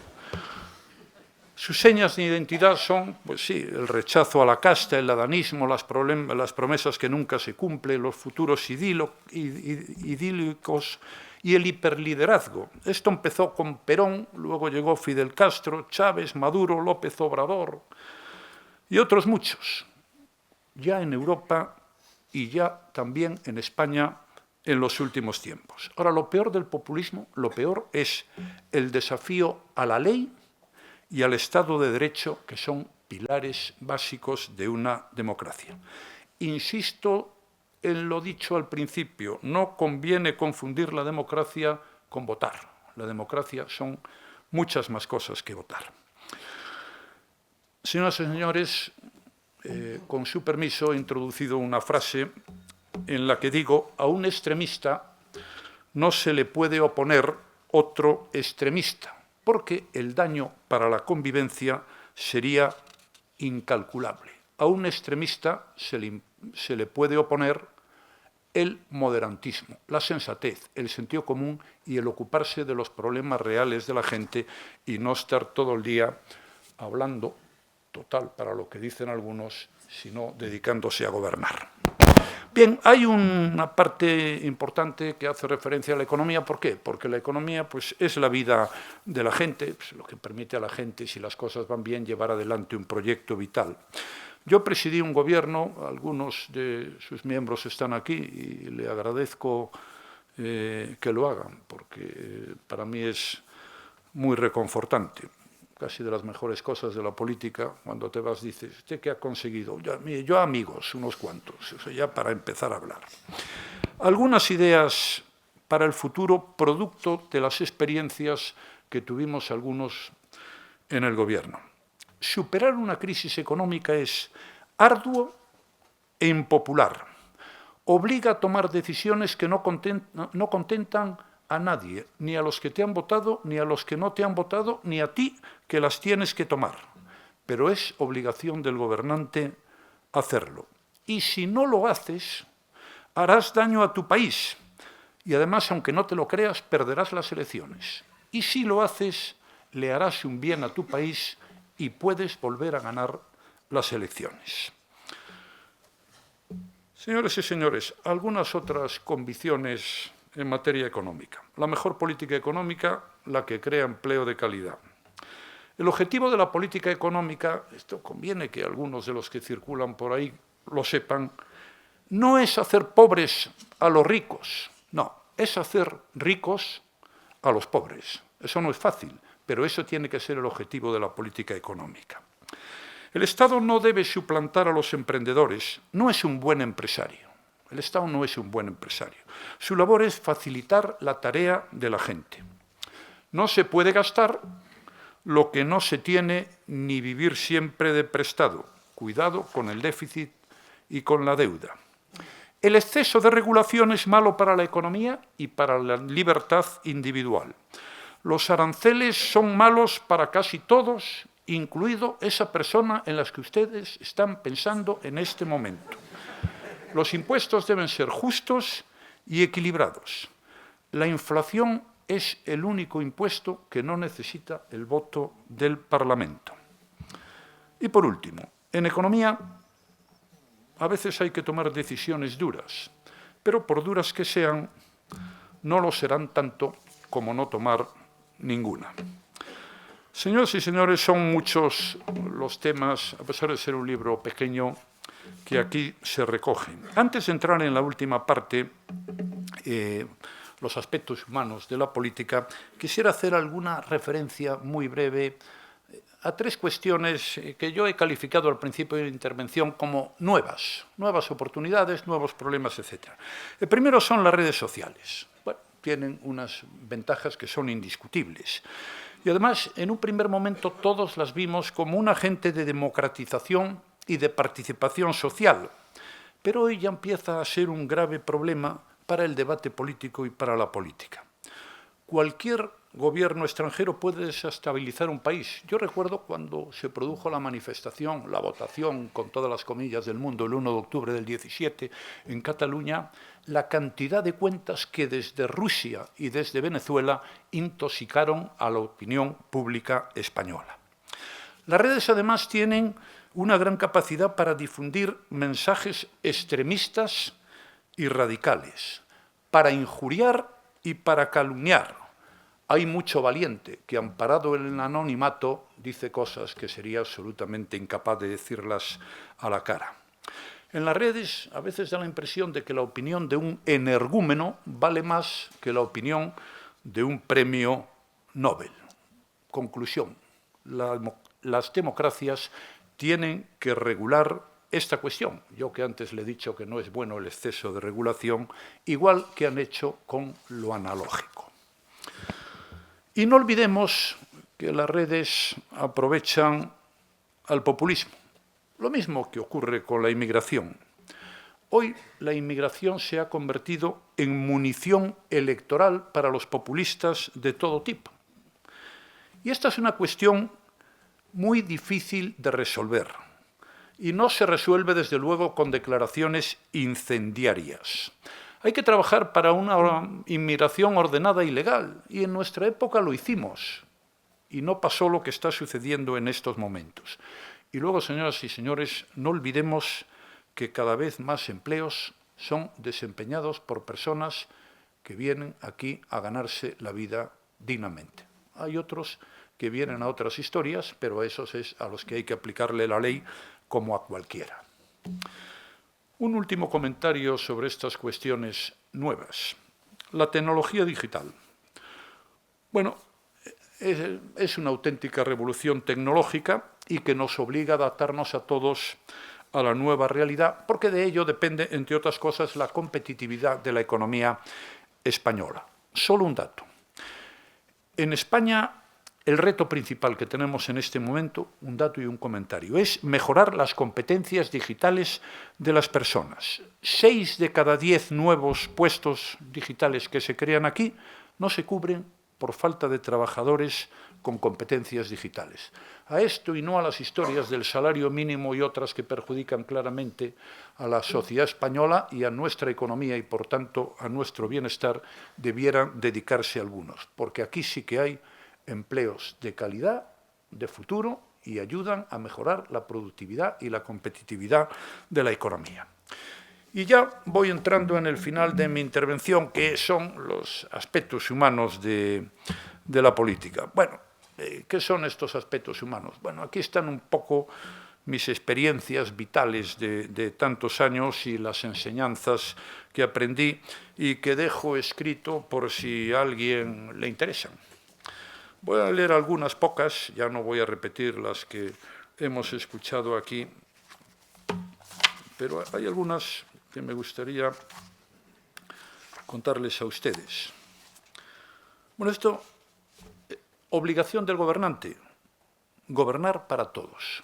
Sus señas de identidad son, pues sí, el rechazo a la casta, el adanismo, las promesas que nunca se cumplen, los futuros idílicos y el hiperliderazgo. Esto empezó con Perón, luego llegó Fidel Castro, Chávez, Maduro, López Obrador y otros muchos, ya en Europa y ya también en España en los últimos tiempos. Ahora, lo peor del populismo, lo peor es el desafío a la ley y al Estado de Derecho, que son pilares básicos de una democracia. Insisto en lo dicho al principio, no conviene confundir la democracia con votar. La democracia son muchas más cosas que votar. Señoras y señores, con su permiso he introducido una frase en la que digo, a un extremista no se le puede oponer otro extremista, porque el daño para la convivencia sería incalculable. A un extremista se le puede oponer el moderantismo, la sensatez, el sentido común y el ocuparse de los problemas reales de la gente y no estar todo el día hablando, total, para lo que dicen algunos, sino dedicándose a gobernar. Bien, hay una parte importante que hace referencia a la economía. ¿Por qué? Porque la economía pues, es la vida de la gente, pues, lo que permite a la gente, si las cosas van bien, llevar adelante un proyecto vital. Yo presidí un gobierno, algunos de sus miembros están aquí y le agradezco que lo hagan, porque para mí es muy reconfortante. Casi de las mejores cosas de la política, cuando te vas dices, ¿usted qué ha conseguido? Yo amigos, unos cuantos, eso ya para empezar a hablar. Algunas ideas para el futuro, producto de las experiencias que tuvimos algunos en el gobierno. Superar una crisis económica es arduo e impopular. Obliga a tomar decisiones que no contentan a nadie, ni a los que te han votado, ni a los que no te han votado, ni a ti que las tienes que tomar. Pero es obligación del gobernante hacerlo. Y si no lo haces, harás daño a tu país. Y además, aunque no te lo creas, perderás las elecciones. Y si lo haces, le harás un bien a tu país y puedes volver a ganar las elecciones. Señores y señores, algunas otras convicciones en materia económica. La mejor política económica, la que crea empleo de calidad. El objetivo de la política económica, esto conviene que algunos de los que circulan por ahí lo sepan, no es hacer pobres a los ricos, no, es hacer ricos a los pobres. Eso no es fácil, pero eso tiene que ser el objetivo de la política económica. El Estado no debe suplantar a los emprendedores, no es un buen empresario. El Estado no es un buen empresario. Su labor es facilitar la tarea de la gente. No se puede gastar lo que no se tiene ni vivir siempre de prestado. Cuidado con el déficit y con la deuda. El exceso de regulación es malo para la economía y para la libertad individual. Los aranceles son malos para casi todos, incluido esa persona en la que ustedes están pensando en este momento. Los impuestos deben ser justos y equilibrados. La inflación es el único impuesto que no necesita el voto del Parlamento. Y por último, en economía a veces hay que tomar decisiones duras, pero por duras que sean, no lo serán tanto como no tomar ninguna. Señoras y señores, son muchos los temas, a pesar de ser un libro pequeño, que aquí se recogen. Antes de entrar en la última parte, los aspectos humanos de la política, quisiera hacer alguna referencia muy breve a tres cuestiones que yo he calificado al principio de la intervención como nuevas oportunidades, nuevos problemas, etc. El primero son las redes sociales. Bueno, tienen unas ventajas que son indiscutibles. Y además, en un primer momento, todos las vimos como un agente de democratización y de participación social. Pero hoy ya empieza a ser un grave problema para el debate político y para la política. Cualquier gobierno extranjero puede desestabilizar un país. Yo recuerdo cuando se produjo la manifestación, la votación, con todas las comillas del mundo, el 1 de octubre del 17, en Cataluña, la cantidad de cuentas que desde Rusia y desde Venezuela intoxicaron a la opinión pública española. Las redes, además, tienen una gran capacidad para difundir mensajes extremistas y radicales, para injuriar y para calumniar. Hay mucho valiente que, amparado en el anonimato, dice cosas que sería absolutamente incapaz de decirlas a la cara. En las redes a veces da la impresión de que la opinión de un energúmeno vale más que la opinión de un premio Nobel. Conclusión, las democracias tienen que regular esta cuestión. Yo que antes le he dicho que no es bueno el exceso de regulación, igual que han hecho con lo analógico. Y no olvidemos que las redes aprovechan al populismo. Lo mismo que ocurre con la inmigración. Hoy la inmigración se ha convertido en munición electoral para los populistas de todo tipo. Y esta es una cuestión muy difícil de resolver. Y no se resuelve, desde luego, con declaraciones incendiarias. Hay que trabajar para una inmigración ordenada y legal, y en nuestra época lo hicimos, y no pasó lo que está sucediendo en estos momentos. Y luego, señoras y señores, no olvidemos que cada vez más empleos son desempeñados por personas que vienen aquí a ganarse la vida dignamente. Hay otros que vienen a otras historias, pero a esos es a los que hay que aplicarle la ley como a cualquiera. Un último comentario sobre estas cuestiones nuevas. La tecnología digital. Bueno, es una auténtica revolución tecnológica y que nos obliga a adaptarnos a todos a la nueva realidad, porque de ello depende, entre otras cosas, la competitividad de la economía española. Solo un dato. En España, el reto principal que tenemos en este momento, un dato y un comentario, es mejorar las competencias digitales de las personas. 6 de cada 10 nuevos puestos digitales que se crean aquí no se cubren por falta de trabajadores con competencias digitales. A esto y no a las historias del salario mínimo y otras que perjudican claramente a la sociedad española y a nuestra economía y, por tanto, a nuestro bienestar, debieran dedicarse algunos, porque aquí sí que hay empleos de calidad, de futuro, y ayudan a mejorar la productividad y la competitividad de la economía. Y ya voy entrando en el final de mi intervención, que son los aspectos humanos de la política. Bueno, ¿qué son estos aspectos humanos? Bueno, aquí están un poco mis experiencias vitales de tantos años y las enseñanzas que aprendí y que dejo escrito por si a alguien le interesan. Voy a leer algunas pocas, ya no voy a repetir las que hemos escuchado aquí, pero hay algunas que me gustaría contarles a ustedes. Bueno, esto, obligación del gobernante, gobernar para todos.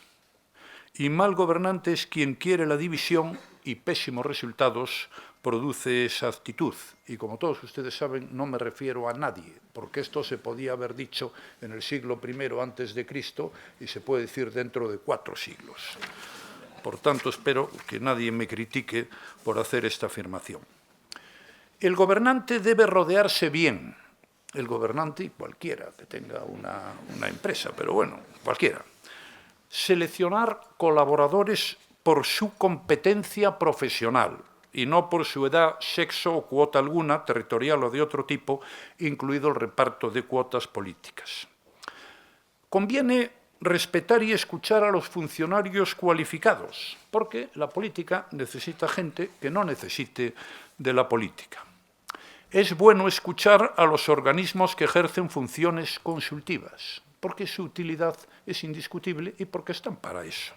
Y mal gobernante es quien quiere la división y pésimos resultados produce esa actitud. Y como todos ustedes saben, no me refiero a nadie, porque esto se podía haber dicho en el siglo I antes de Cristo y se puede decir dentro de 4 siglos. Por tanto, espero que nadie me critique por hacer esta afirmación. El gobernante debe rodearse bien. El gobernante, y cualquiera que tenga una empresa, pero bueno, cualquiera. Seleccionar colaboradores por su competencia profesional y no por su edad, sexo o cuota alguna, territorial o de otro tipo, incluido el reparto de cuotas políticas. Conviene respetar y escuchar a los funcionarios cualificados, porque la política necesita gente que no necesite de la política. es bueno escuchar a los organismos que ejercen funciones consultivas, porque su utilidad es indiscutible y porque están para eso.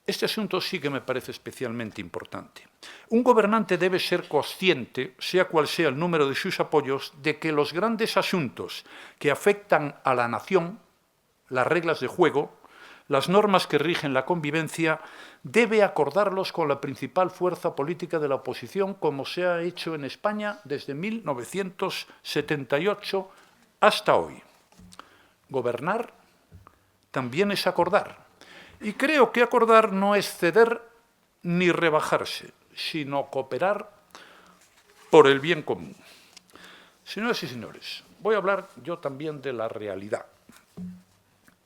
Este asunto sí que me parece especialmente importante. Un gobernante debe ser consciente, sea cual sea el número de sus apoyos, de que los grandes asuntos que afectan a la nación, las reglas de juego, las normas que rigen la convivencia, debe acordarlos con la principal fuerza política de la oposición, como se ha hecho en España desde 1978 hasta hoy. Gobernar también es acordar. Y creo que acordar no es ceder ni rebajarse, sino cooperar por el bien común. Señoras y señores, voy a hablar yo también de la realidad.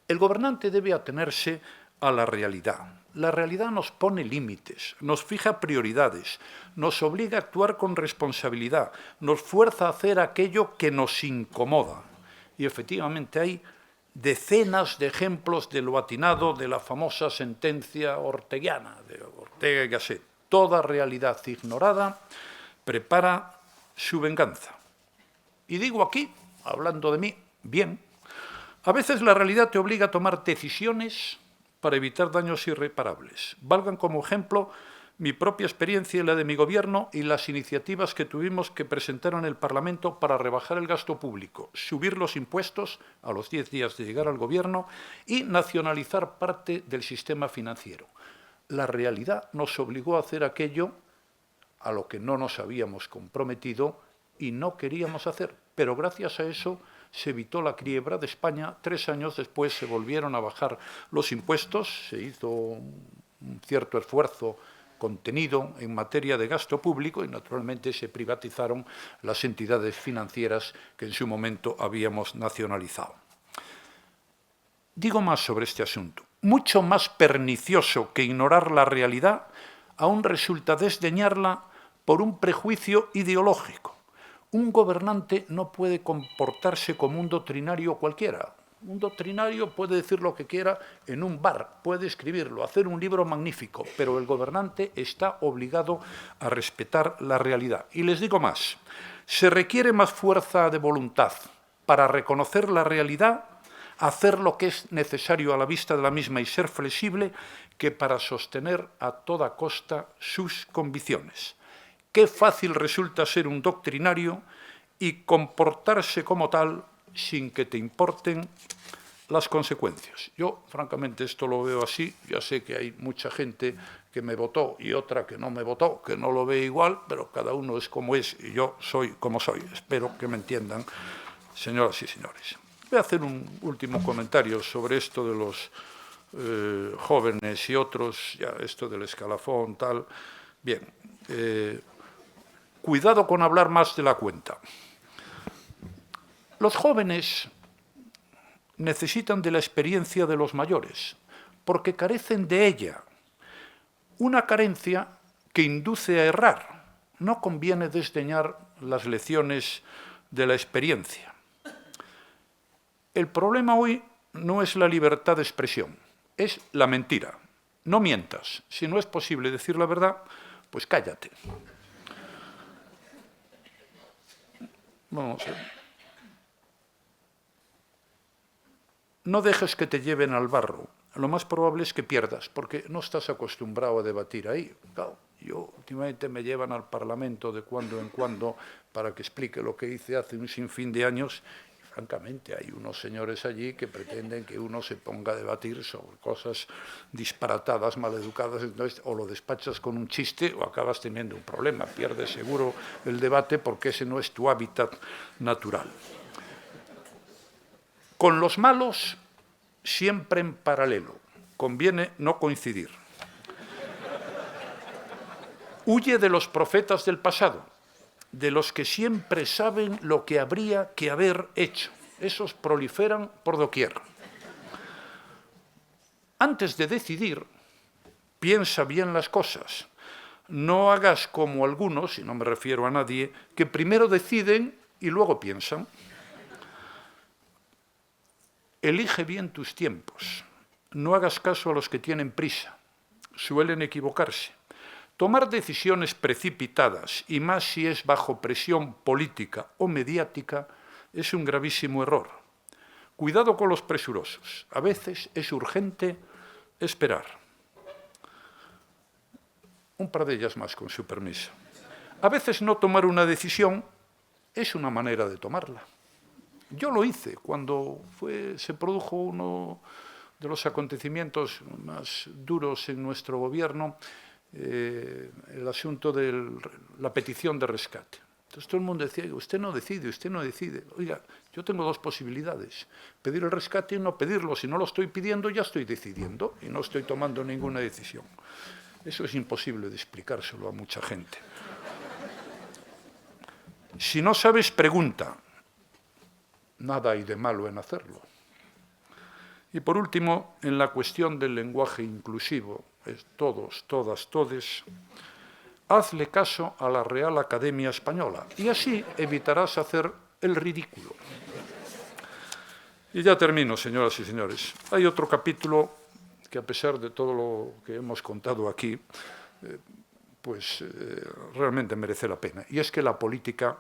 El gobernante debe atenerse a la realidad. La realidad nos pone límites, nos fija prioridades, nos obliga a actuar con responsabilidad, nos fuerza a hacer aquello que nos incomoda. Y efectivamente hay decenas de ejemplos de lo atinado de la famosa sentencia orteguiana, de Ortega y Gasset. Toda realidad ignorada prepara su venganza. Y digo aquí, hablando de mí, bien, a veces la realidad te obliga a tomar decisiones para evitar daños irreparables. Valgan como ejemplo mi propia experiencia y la de mi gobierno y las iniciativas que tuvimos que presentar en el Parlamento para rebajar el gasto público, subir los impuestos a los 10 días de llegar al gobierno y nacionalizar parte del sistema financiero. La realidad nos obligó a hacer aquello a lo que no nos habíamos comprometido y no queríamos hacer, pero gracias a eso se evitó la quiebra de España. 3 años después se volvieron a bajar los impuestos, se hizo un cierto esfuerzo contenido en materia de gasto público y, naturalmente, se privatizaron las entidades financieras que en su momento habíamos nacionalizado. Digo más sobre este asunto. Mucho más pernicioso que ignorar la realidad aún resulta desdeñarla por un prejuicio ideológico. Un gobernante no puede comportarse como un doctrinario cualquiera. Un doctrinario puede decir lo que quiera en un bar, puede escribirlo, hacer un libro magnífico, pero el gobernante está obligado a respetar la realidad. Y les digo más, se requiere más fuerza de voluntad para reconocer la realidad, hacer lo que es necesario a la vista de la misma y ser flexible, que para sostener a toda costa sus convicciones. Qué fácil resulta ser un doctrinario y comportarse como tal sin que te importen las consecuencias. Yo, francamente, esto lo veo así. Ya sé que hay mucha gente que me votó y otra que no me votó, que no lo ve igual, pero cada uno es como es y yo soy como soy. Espero que me entiendan, señoras y señores. Voy a hacer un último comentario sobre esto de los jóvenes y otros, ya esto del escalafón, tal. Bien, cuidado con hablar más de la cuenta. Los jóvenes necesitan de la experiencia de los mayores, porque carecen de ella. Una carencia que induce a errar. No conviene desdeñar las lecciones de la experiencia. El problema hoy no es la libertad de expresión, es la mentira. No mientas. Si no es posible decir la verdad, pues cállate. Vamos a ver. No dejes que te lleven al barro. Lo más probable es que pierdas, porque no estás acostumbrado a debatir ahí. Claro, yo últimamente me llevan al Parlamento de cuando en cuando para que explique lo que hice hace un sinfín de años. Y, francamente, hay unos señores allí que pretenden que uno se ponga a debatir sobre cosas disparatadas, maleducadas. Entonces, o lo despachas con un chiste o acabas teniendo un problema. Pierdes seguro el debate porque ese no es tu hábitat natural. Con los malos, siempre en paralelo. Conviene no coincidir. Huye de los profetas del pasado, de los que siempre saben lo que habría que haber hecho. Esos proliferan por doquier. Antes de decidir, piensa bien las cosas. No hagas como algunos, y no me refiero a nadie, que primero deciden y luego piensan. Elige bien tus tiempos. No hagas caso a los que tienen prisa. Suelen equivocarse. Tomar decisiones precipitadas, y más si es bajo presión política o mediática, es un gravísimo error. Cuidado con los presurosos. A veces es urgente esperar. Un par de ellas más, con su permiso. A veces no tomar una decisión es una manera de tomarla. Yo lo hice cuando se produjo uno de los acontecimientos más duros en nuestro gobierno, el asunto de la petición de rescate. Entonces todo el mundo decía, usted no decide, usted no decide. Oiga, yo tengo dos posibilidades, pedir el rescate y no pedirlo. Si no lo estoy pidiendo, ya estoy decidiendo y no estoy tomando ninguna decisión. Eso es imposible de explicárselo a mucha gente. Si no sabes, pregunta. Nada hay de malo en hacerlo. Y por último, en la cuestión del lenguaje inclusivo, es todos, todas, todes, hazle caso a la Real Academia Española y así evitarás hacer el ridículo. Y ya termino, señoras y señores. Hay otro capítulo que, a pesar de todo lo que hemos contado aquí, realmente merece la pena. Y es que la política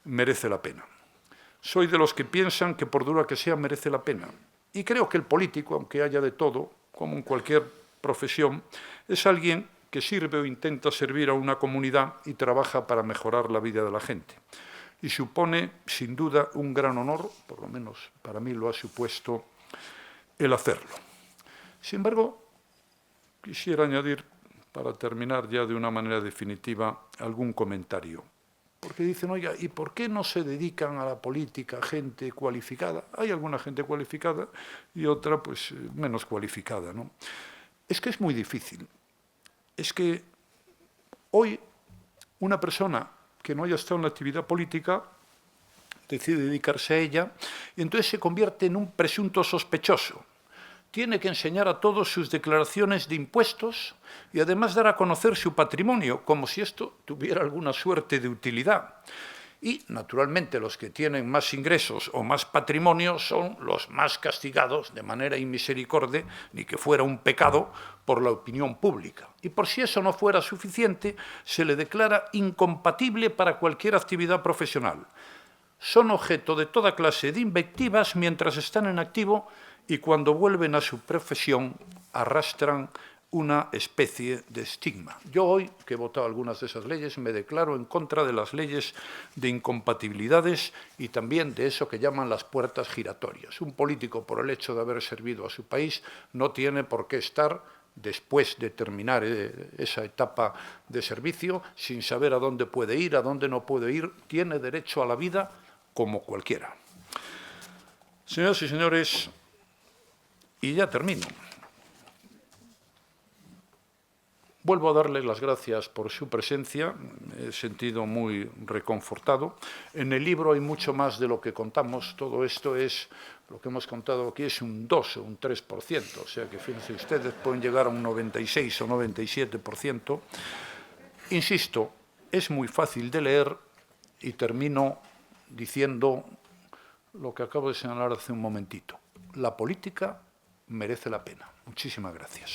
merece la pena. Soy de los que piensan que, por dura que sea, merece la pena. Y creo que el político, aunque haya de todo, como en cualquier profesión, es alguien que sirve o intenta servir a una comunidad y trabaja para mejorar la vida de la gente. Y supone, sin duda, un gran honor, por lo menos para mí lo ha supuesto, el hacerlo. Sin embargo, quisiera añadir, para terminar ya de una manera definitiva, algún comentario. Porque dicen, oiga, ¿y por qué no se dedican a la política gente cualificada? Hay alguna gente cualificada y otra, pues, menos cualificada, ¿no? Es que es muy difícil. Es que hoy una persona que no haya estado en la actividad política decide dedicarse a ella y entonces se convierte en un presunto sospechoso. Tiene que enseñar a todos sus declaraciones de impuestos y además dar a conocer su patrimonio, como si esto tuviera alguna suerte de utilidad. Y, naturalmente, los que tienen más ingresos o más patrimonio son los más castigados de manera inmisericordia, ni que fuera un pecado, por la opinión pública. Y por si eso no fuera suficiente, se le declara incompatible para cualquier actividad profesional. Son objeto de toda clase de invectivas mientras están en activo y cuando vuelven a su profesión arrastran una especie de estigma. Yo hoy, que he votado algunas de esas leyes, me declaro en contra de las leyes de incompatibilidades y también de eso que llaman las puertas giratorias. Un político, por el hecho de haber servido a su país, no tiene por qué estar, después de terminar esa etapa de servicio, sin saber a dónde puede ir, a dónde no puede ir. Tiene derecho a la vida como cualquiera. Señoras y señores, y ya termino. Vuelvo a darles las gracias por su presencia, me he sentido muy reconfortado. En el libro hay mucho más de lo que contamos, todo esto es, lo que hemos contado aquí es un 2 o un 3%, o sea que fíjense ustedes, pueden llegar a un 96 o 97%. Insisto, es muy fácil de leer y termino diciendo lo que acabo de señalar hace un momentito. La política merece la pena. Muchísimas gracias.